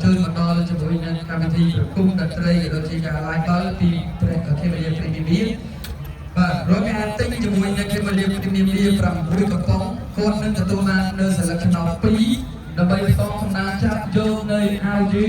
chơi một đo cho bụi nên cam thi cung đặt đây rồi chỉ cả lại có thì khi mà đi premium và rồi cái tinh cho bụi nên khi mà đi premium from bụi cặp bóng con nên là tôi mang nơi sẽ là cái nào pí là bây phong na chắp vô nơi ao chứ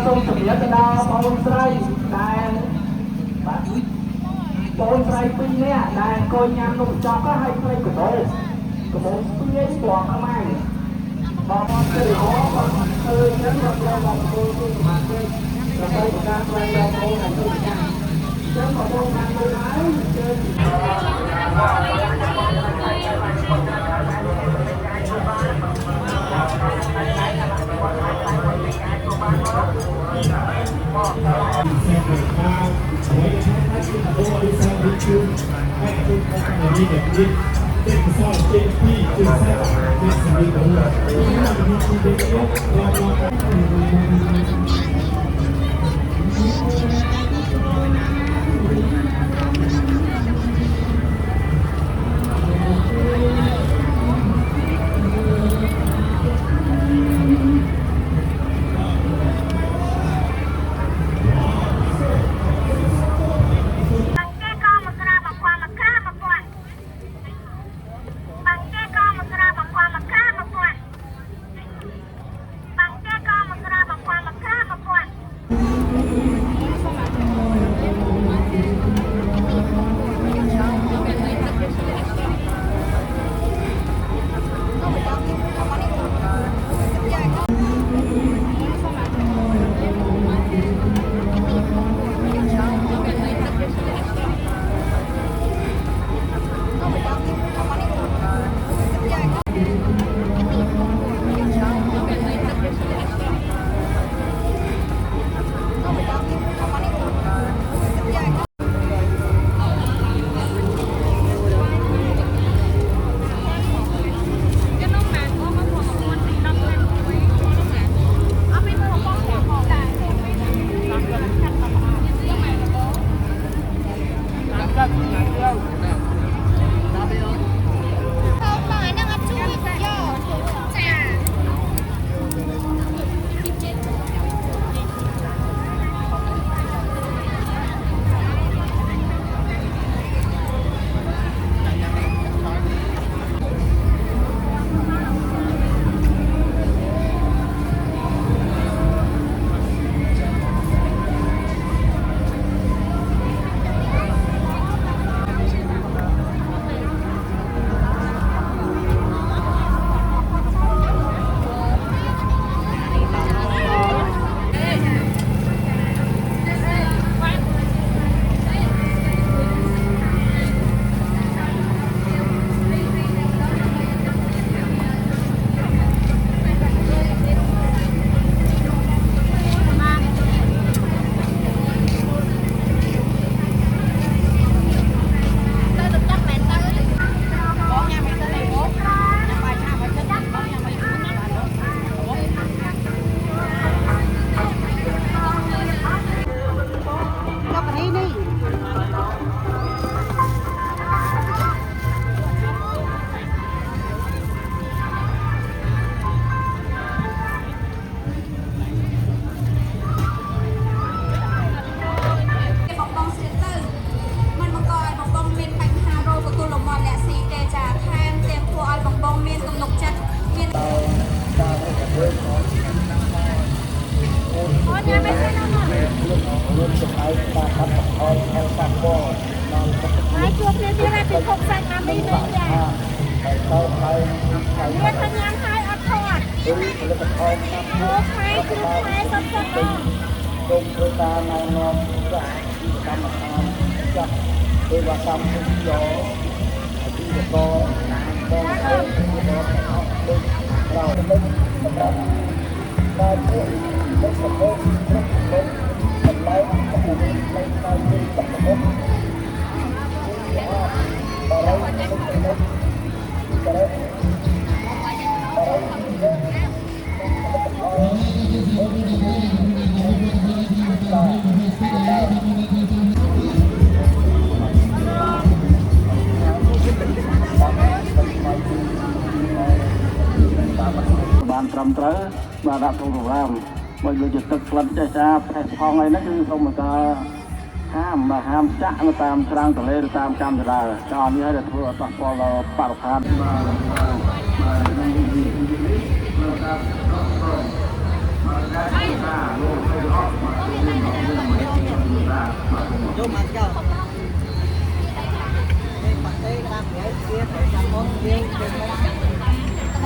សូមជម្រាបទៅដល់បងស្រីដែលបាទបងស្រីពីរនាក់ដែលអង្គុយញ៉ាំនំចក់ហើយភ្លេចកបោស្ពាយស្គាល់ខ្មៅបងមកគឺហោបងឃើញហ្នឹងរកបងធ្វើទូសមាជិកដើម្បីប្រកាសស្វែងរកបងឲ្យទៅញ៉ាំចឹងបងបានមើលហើយជើ បានត្រឹមត្រូវបាទដាក់ទូររ៉ាមបើយកទឹកក្លិនចេះស្អាតផេះផងអីហ្នឹងគឺសូមតើហាមចាក់នៅតាមច្រាំងទន្លេឬតាមកាំចរាចរណ៍នេះឲ្យធ្វើឲ្យប៉ះពាល់ដល់បរិស្ថានចូលមកចោលនេះបាក់ទេក្តាមវាទៀតចាំមកយើងទៅមក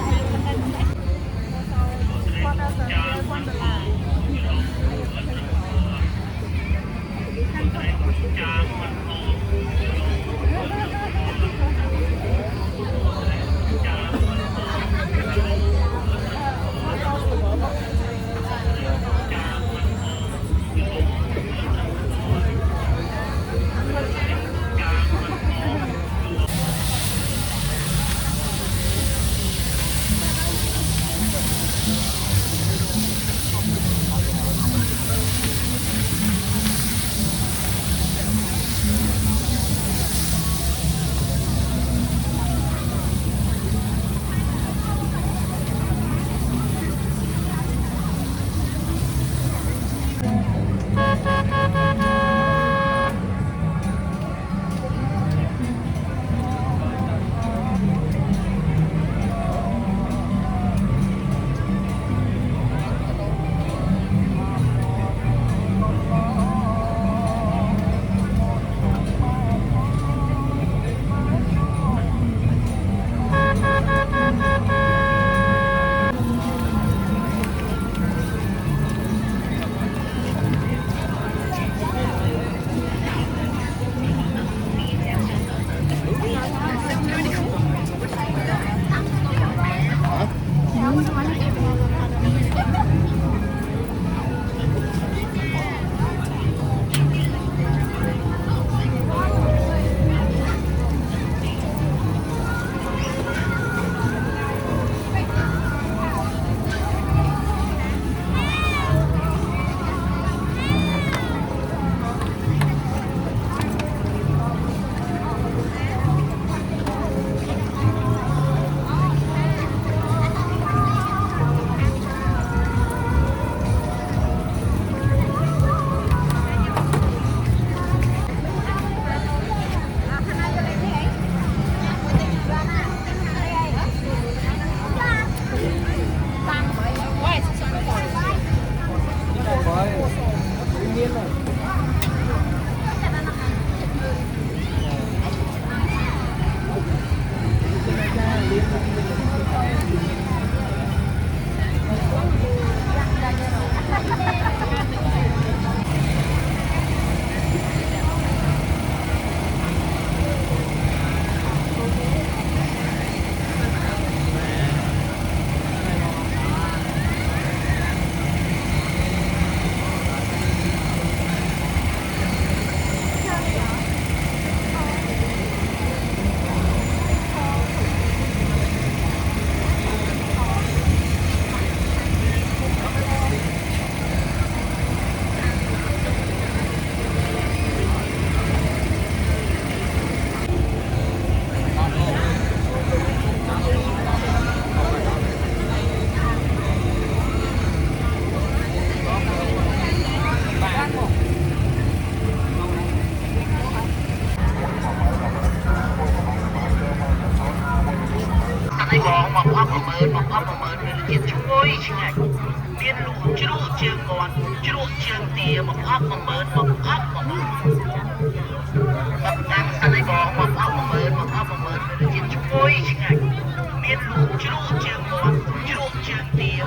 មានលូជ្រក់ជើងមាត់ជ្រក់ជើងទា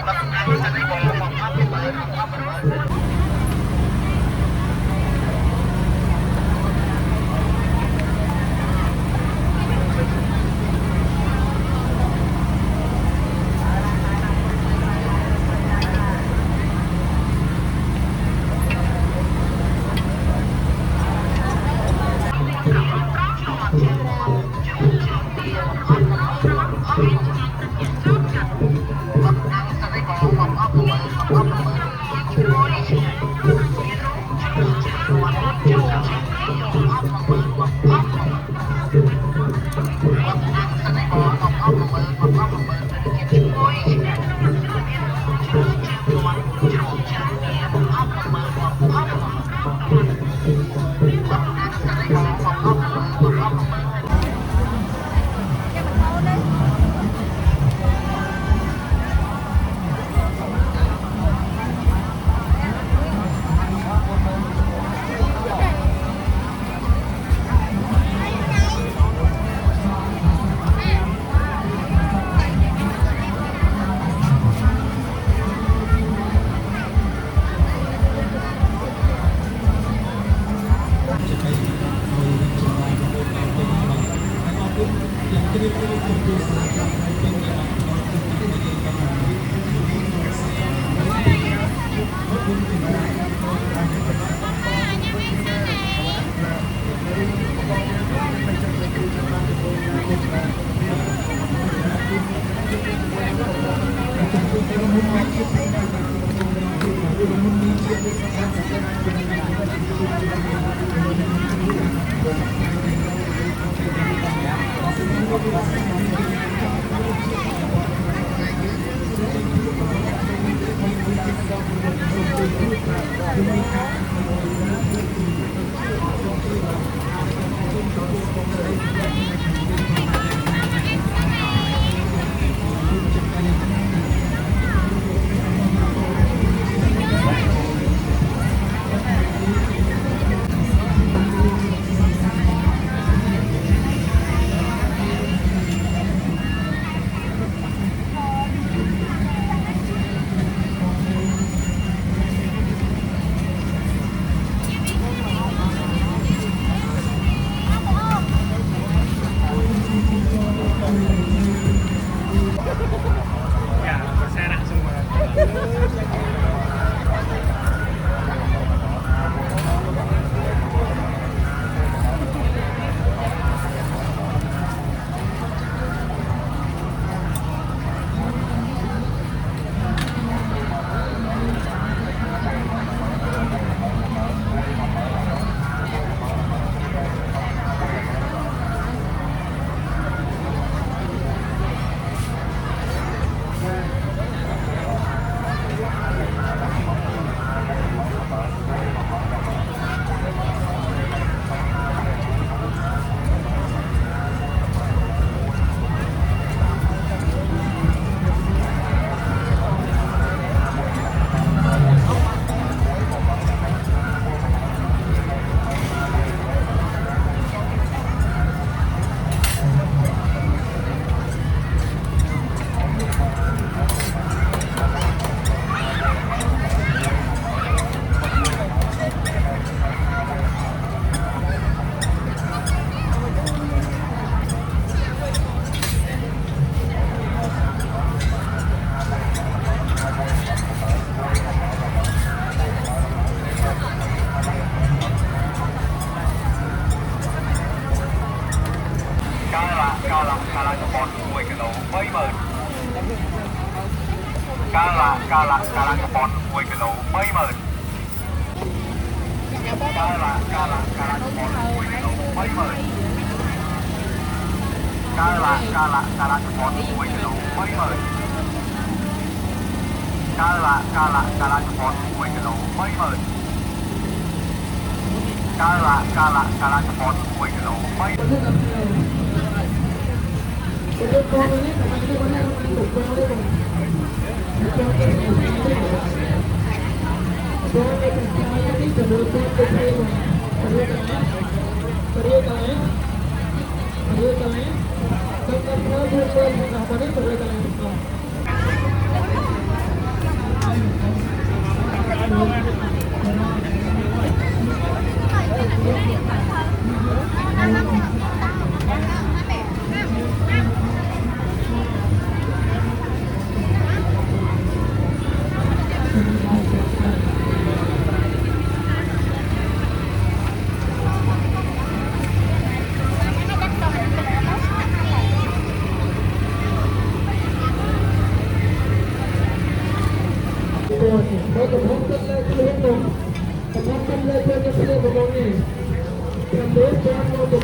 Hãy subscribe cho kênh Ghiền Mì Gõ để không bỏ lỡ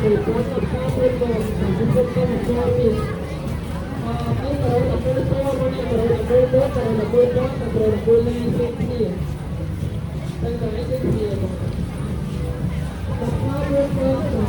Thank you.